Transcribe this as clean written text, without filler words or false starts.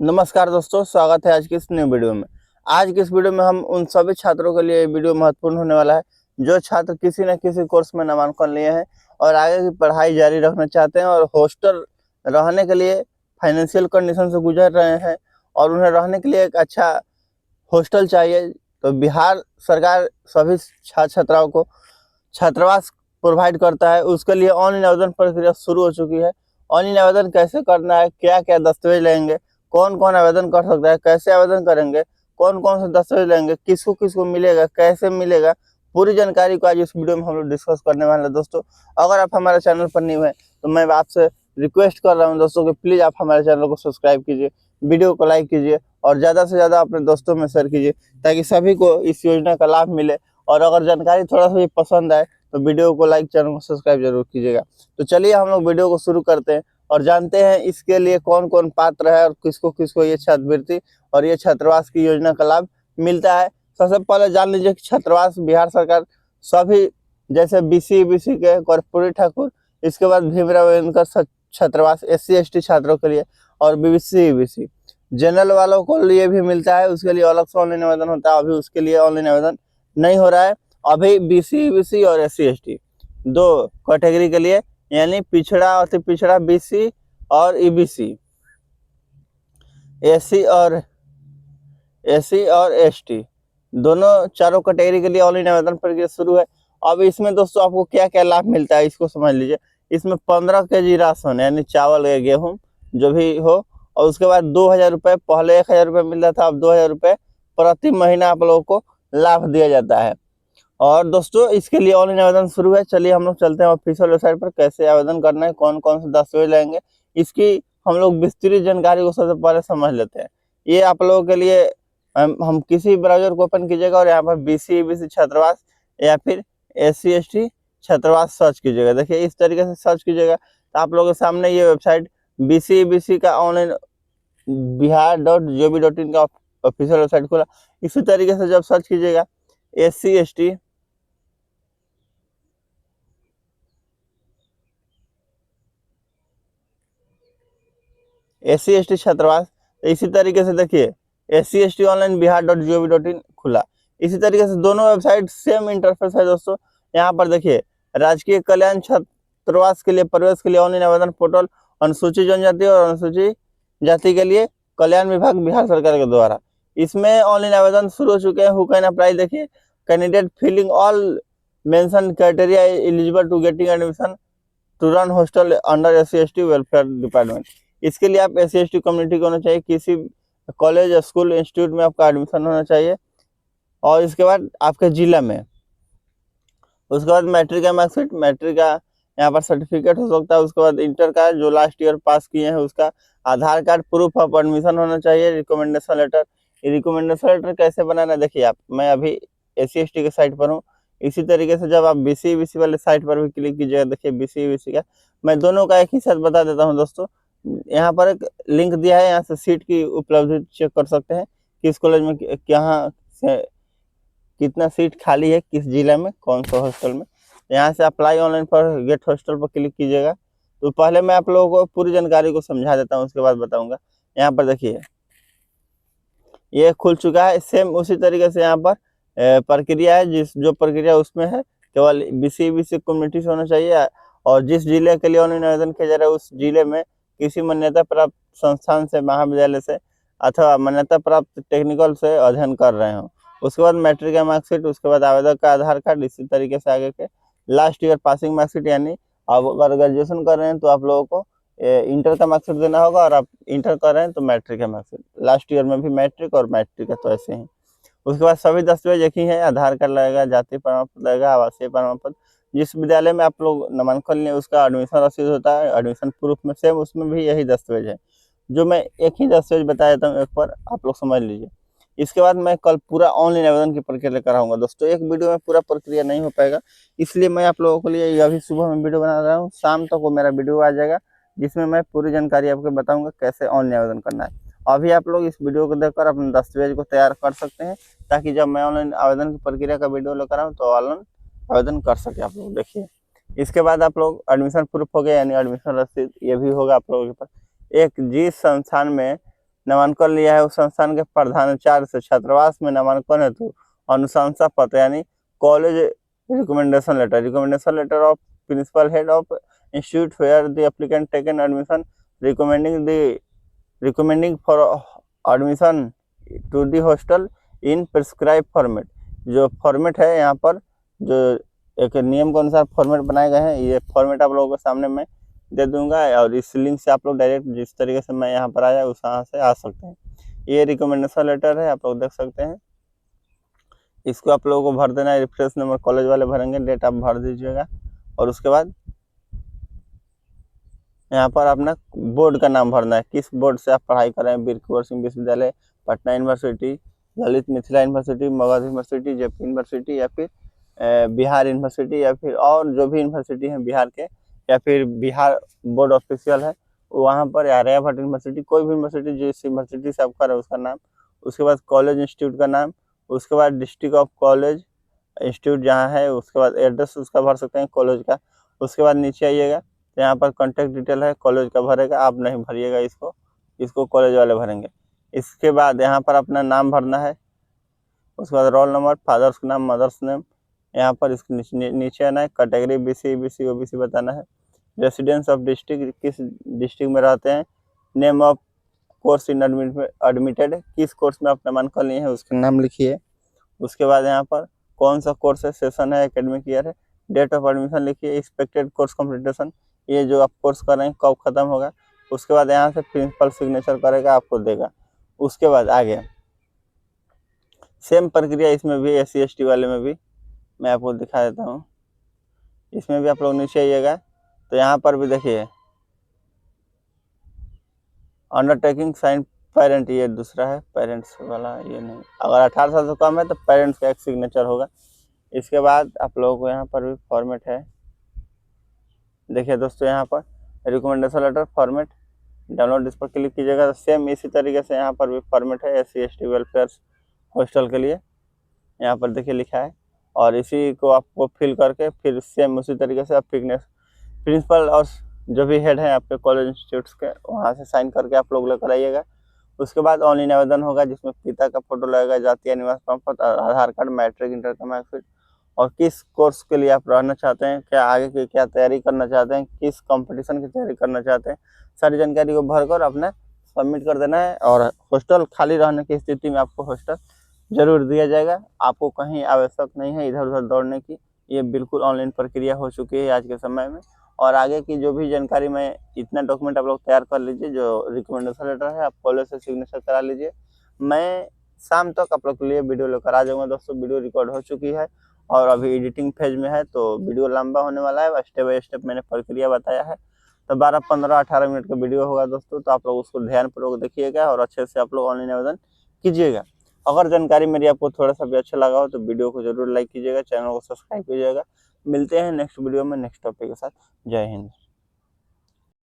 नमस्कार दोस्तों, स्वागत है आज की इस न्यू वीडियो में। आज की इस वीडियो में हम उन सभी छात्रों के लिए वीडियो महत्वपूर्ण होने वाला है जो छात्र किसी न किसी कोर्स में नामांकन लिए हैं और आगे की पढ़ाई जारी रखना चाहते हैं और हॉस्टल रहने के लिए फाइनेंशियल कंडीशन से गुजर रहे हैं और उन्हें रहने के लिए एक अच्छा हॉस्टल चाहिए। तो बिहार सरकार सभी छात्र छात्राओं को छात्रावास प्रोवाइड करता है। उसके लिए ऑनलाइन आवेदन प्रक्रिया शुरू हो चुकी है। ऑनलाइन आवेदन कैसे करना है, क्या क्या दस्तावेज लेंगे, कौन कौन आवेदन कर सकता है, कैसे आवेदन करेंगे, कौन कौन से दस्तावेज लेंगे, किसको किसको मिलेगा, कैसे मिलेगा, पूरी जानकारी को आज इस वीडियो में हम लोग डिस्कस करने वाले हैं। दोस्तों, अगर आप हमारे चैनल पर न्यू है तो मैं आपसे रिक्वेस्ट कर रहा हूं दोस्तों कि प्लीज़ आप हमारे चैनल को सब्सक्राइब कीजिए, वीडियो को लाइक कीजिए और ज़्यादा से ज़्यादा अपने दोस्तों में शेयर कीजिए ताकि सभी को इस योजना का लाभ मिले। और अगर जानकारी थोड़ा सा भी पसंद आए तो वीडियो को लाइक, चैनल को सब्सक्राइब जरूर कीजिएगा। तो चलिए हम लोग वीडियो को शुरू करते हैं और जानते हैं इसके लिए कौन कौन पात्र है और किसको किसको ये छात्रवृत्ति और ये छात्रावास की योजना का लाभ मिलता है। सबसे पहले जान लीजिए कि छात्रावास बिहार सरकार सभी जैसे बीसी के कर्पूरी ठाकुर, इसके बाद भीमराव अम्बेडकर छात्रावास SC ST छात्रों के लिए और BC जनरल वालों को लिए भी मिलता है। उसके लिए अलग से ऑनलाइन आवेदन होता है। अभी उसके लिए ऑनलाइन आवेदन नहीं हो रहा है। अभी BC और SC ST दो कैटेगरी के लिए, यानी पिछड़ा अति पिछड़ा BC और EBC, SC और ST दोनों चारों कैटेगरी के लिए ऑनलाइन आवेदन प्रक्रिया शुरू है। अब इसमें दोस्तों आपको क्या क्या लाभ मिलता है इसको समझ लीजिए। इसमें 15 kg राशन यानी चावल या गेहूं जो भी हो, और उसके बाद 2000 रुपये, पहले 1000 रुपये मिलता था, अब 2000 रुपये प्रति महीना आप लोगों को लाभ दिया जाता है। और दोस्तों इसके लिए ऑनलाइन आवेदन शुरू है। चलिए हम लोग चलते हैं ऑफिशियल वेबसाइट पर, कैसे आवेदन करना है, कौन कौन से दस्तावेज लेंगे, इसकी हम लोग विस्तृत जानकारी को सबसे पहले समझ लेते हैं। ये आप लोगों के लिए हम किसी ब्राउजर को ओपन कीजिएगा और यहाँ पर BC EBC छात्रावास या फिर SC ST छात्रावास सर्च कीजिएगा। देखिए इस तरीके से सर्च कीजिएगा तो आप लोगों के सामने ये वेबसाइट BC EBC का ऑनलाइन bihar.gov.in का ऑफिशियल वेबसाइट खुला। इसी तरीके से जब सर्च कीजिएगा SC ST छात्रावास, इसी तरीके से देखिए SC ST ऑनलाइन bihar.gov.in खुला। इसी तरीके से दोनों वेबसाइट सेम इंटरफेस है दोस्तों। यहाँ पर देखिए राजकीय कल्याण छात्रावास के लिए प्रवेश के लिए ऑनलाइन आवेदन पोर्टल, अनुसूचित जनजाति और अनुसूचित जाति के लिए कल्याण विभाग बिहार सरकार के द्वारा, इसमें ऑनलाइन आवेदन शुरू हो चुके हैं। हु कैन अप्लाई, देखिए candidate filling all mention criteria eligible to getting admission to run hostel under SC ST welfare department. इसके लिए आप SC ST कम्युनिटी का होना चाहिए, किसी कॉलेज, स्कूल, इंस्टीट्यूट में आपका एडमिशन होना चाहिए और इसके बाद आपके जिला में। उसके बाद मैट्रिक का मार्कशीट, मैट्रिक का यहाँ पर सर्टिफिकेट हो सकता है। उसके बाद इंटर का जो लास्ट ईयर पास किए हैं उसका, आधार कार्ड, प्रूफ ऑफ एडमिशन होना चाहिए, रिकमेंडेशन लेटर। रिकमेंडेशन लेटर कैसे बनाना है देखिए, आप मैं अभी SC ST के साइट पर हूँ। इसी तरीके से जब आप BC EBC वाले साइट पर भी क्लिक कीजिएगा, देखिए BC EBC का मैं दोनों का एक ही साथ बता देता हूँ दोस्तों। यहाँ पर एक लिंक दिया है, यहाँ से सीट की उपलब्धि चेक कर सकते हैं, किस कॉलेज में यहाँ से कितना सीट खाली है, किस जिला में, कौन सा हॉस्टल में। यहाँ से अप्लाई ऑनलाइन पर गेट हॉस्टल पर क्लिक कीजिएगा। तो पहले मैं आप लोगों को पूरी जानकारी को समझा देता हूँ, उसके बाद बताऊंगा। यहाँ पर देखिए ये खुल चुका है। सेम उसी तरीके से यहाँ पर प्रक्रिया है, जो प्रक्रिया उसमें है, केवल BC EBC कम्युनिटी से होना चाहिए। और जिस जिले के लिए ऑनलाइन आवेदन किया जा रहा है उस जिले में किसी मान्यता प्राप्त संस्थान से, महाविद्यालय से अथवा मान्यता प्राप्त टेक्निकल से अध्ययन कर रहे हो। उसके बाद मैट्रिक का मार्कशीट, उसके बाद आवेदक का आधार कार्ड, इसी तरीके से आगे के लास्ट ईयर पासिंग मार्कशीट, यानी अब अगर ग्रेजुएशन कर रहे हैं तो आप लोगों को इंटर का मार्कशीट देना होगा, और आप इंटर कर रहे हैं तो मैट्रिक का मार्कशीट, लास्ट ईयर में भी मैट्रिक और मैट्रिक का तो ऐसे ही। उसके बाद सभी दस्तावेज एक ही है, आधार कार्ड लगेगा, जाति प्रमाण पत्र लगेगा, आवासीय प्रमाण पत्र, जिस विद्यालय में आप लोग नामांकन लिए उसका एडमिशन रसीद होता है, एडमिशन प्रूफ में सेम उसमें भी यही दस्तावेज है। जो मैं एक ही दस्तावेज बता देता हूँ, एक पर आप लोग समझ लीजिए। इसके बाद मैं कल पूरा ऑनलाइन आवेदन की प्रक्रिया लेकर आऊँगा दोस्तों। एक वीडियो में पूरा प्रक्रिया नहीं हो पाएगा, इसलिए मैं आप लोगों के लिए अभी सुबह में वीडियो बना रहा हूँ। शाम तक वो मेरा वीडियो आ जाएगा जिसमें मैं पूरी जानकारी आपको बताऊँगा कैसे ऑनलाइन आवेदन करना है। अभी आप लोग इस वीडियो को देखकर अपने दस्तावेज को तैयार कर सकते हैं, ताकि जब मैं ऑनलाइन आवेदन की प्रक्रिया का वीडियो लेकर आऊँ तो ऑनलाइन आवेदन कर सके आप लोग। देखिए इसके बाद आप लोग एडमिशन प्रूफ हो गया, यानी एडमिशन रसीद, ये भी होगा आप लोगों के पास। एक जिस संस्थान में नामांकन लिया है उस संस्थान के प्रधानाचार्य से छात्रावास में नामांकन हेतु अनुशंसा पत्र यानी college recommendation letter of principal head of institute where the applicant taken admission recommending for admission to the hostel in prescribe format. जो फॉर्मेट है यहाँ पर जो एक नियम के अनुसार फॉर्मेट बनाए गए हैं, ये फॉर्मेट आप लोगों के सामने मैं दे दूंगा और इस लिंक से आप लोग डायरेक्ट जिस तरीके से मैं यहाँ पर आया उस यहाँ से आ सकते हैं। ये रिकमेंडेशन लेटर है, आप लोग देख सकते हैं। इसको आप लोगों को भर देना है, रेफरेंस नंबर कॉलेज वाले भरेंगे, डेट आप भर दीजिएगा और उसके बाद यहाँ पर अपना बोर्ड का नाम भरना है, किस बोर्ड से आप पढ़ाई कर रहे हैं, वीर कुंवर सिंह विश्वविद्यालय, Patna university, Lalit Mithila university, Magadh university, JP university, या फिर बिहार यूनिवर्सिटी, या फिर और जो भी यूनिवर्सिटी है बिहार के, या फिर बिहार बोर्ड ऑफिशियल है वहाँ पर, या आर्यभट्ट यूनिवर्सिटी, कोई भी यूनिवर्सिटी जिस यूनिवर्सिटी से आप कर रहे हैं उसका नाम, उसके बाद कॉलेज इंस्टीट्यूट का नाम, उसके बाद डिस्ट्रिक्ट ऑफ कॉलेज इंस्टीट्यूट जहाँ है, उसके बाद एड्रेस उसका भर सकते हैं कॉलेज का। उसके बाद नीचे आइएगा तो यहाँ पर कॉन्टैक्ट डिटेल है, कॉलेज का भरेगा, आप नहीं भरिएगा इसको कॉलेज वाले भरेंगे। इसके बाद यहाँ पर अपना नाम भरना है, उसके बाद रोल नंबर, फादर्स का नाम, मदर्स नेम, यहाँ पर इसके नीचे आना है, कैटेगरी BC EBC OBC बताना है, रेसिडेंस ऑफ डिस्ट्रिक्ट, किस डिस्ट्रिक्ट में रहते हैं, name of course in admitted, किस कोर्स में आप नामांकन लिए हैं उसका नाम लिखिए। उसके बाद यहाँ पर कौन सा कोर्स है, सेशन है, एकेडमिक ईयर है, डेट ऑफ एडमिशन लिखिए, एक्सपेक्टेड कोर्स कंप्लीटेशन, ये जो आप कोर्स कर रहे हैं कब खत्म होगा। उसके बाद यहाँ से प्रिंसिपल सिग्नेचर करेगा, आपको देगा। उसके बाद आगे सेम प्रक्रिया इसमें भी SC ST वाले में भी मैं आपको दिखा देता हूँ। इसमें भी आप लोग नीचे आइएगा तो यहाँ पर भी देखिए अंडरटेकिंग साइन पेरेंट, ये दूसरा है, पेरेंट्स वाला ये नहीं। अगर 18 साल से कम है तो पेरेंट्स का एक सिग्नेचर होगा। इसके बाद आप लोगों को यहाँ पर भी फॉर्मेट है, देखिए दोस्तों यहाँ पर रिकमेंडेशन लेटर फॉर्मेट, डाउनलोड इस पर क्लिक कीजिएगा तो सेम इसी तरीके से यहाँ पर भी फॉर्मेट है SC ST वेलफेयर हॉस्टल के लिए, यहाँ पर देखिए लिखा है। और इसी को आपको फिल करके फिर सेम उसी तरीके से आप प्रिंसिपल और जो भी हेड हैं आपके कॉलेज इंस्टीट्यूट्स के वहाँ से साइन करके आप लोग लेकर आइएगा। उसके बाद ऑनलाइन आवेदन होगा जिसमें पिता का फोटो लगेगा, जातीय निवास प्रमाण पत्र, आधार कार्ड, मैट्रिक इंटर का मार्कशीट, और किस कोर्स के लिए आप रहना चाहते हैं, क्या आगे की क्या तैयारी करना चाहते हैं, किस कंपटीशन की तैयारी करना चाहते हैं, सारी जानकारी को भरकर अपना सबमिट कर देना है। और हॉस्टल खाली रहने की स्थिति में आपको हॉस्टल जरूर दिया जाएगा। आपको कहीं आवश्यक नहीं है इधर उधर दौड़ने की, ये बिल्कुल ऑनलाइन प्रक्रिया हो चुकी है आज के समय में। और आगे की जो भी जानकारी में इतना डॉक्यूमेंट आप लोग तैयार कर लीजिए, जो रिकमेंडेशन लेटर है आप कॉलेज से सिग्नेचर करा लीजिए। मैं शाम तक आप लोग के लिए वीडियो लेकर आ जाऊँगा दोस्तों। वीडियो रिकॉर्ड हो चुकी है और अभी एडिटिंग फेज में है तो वीडियो लंबा होने वाला है, स्टेप बाय स्टेप मैंने प्रक्रिया बताया है। तो 12, 15, 18 मिनट का वीडियो होगा दोस्तों, तो आप लोग उसको ध्यानपूर्वक देखिएगा और अच्छे से आप लोग ऑनलाइन आवेदन कीजिएगा। अगर जानकारी मेरी आपको थोड़ा सा भी अच्छा लगा हो तो वीडियो को जरूर लाइक कीजिएगा, चैनल को सब्सक्राइब कीजिएगा। मिलते हैं नेक्स्ट वीडियो में नेक्स्ट टॉपिक के साथ। जय हिंद।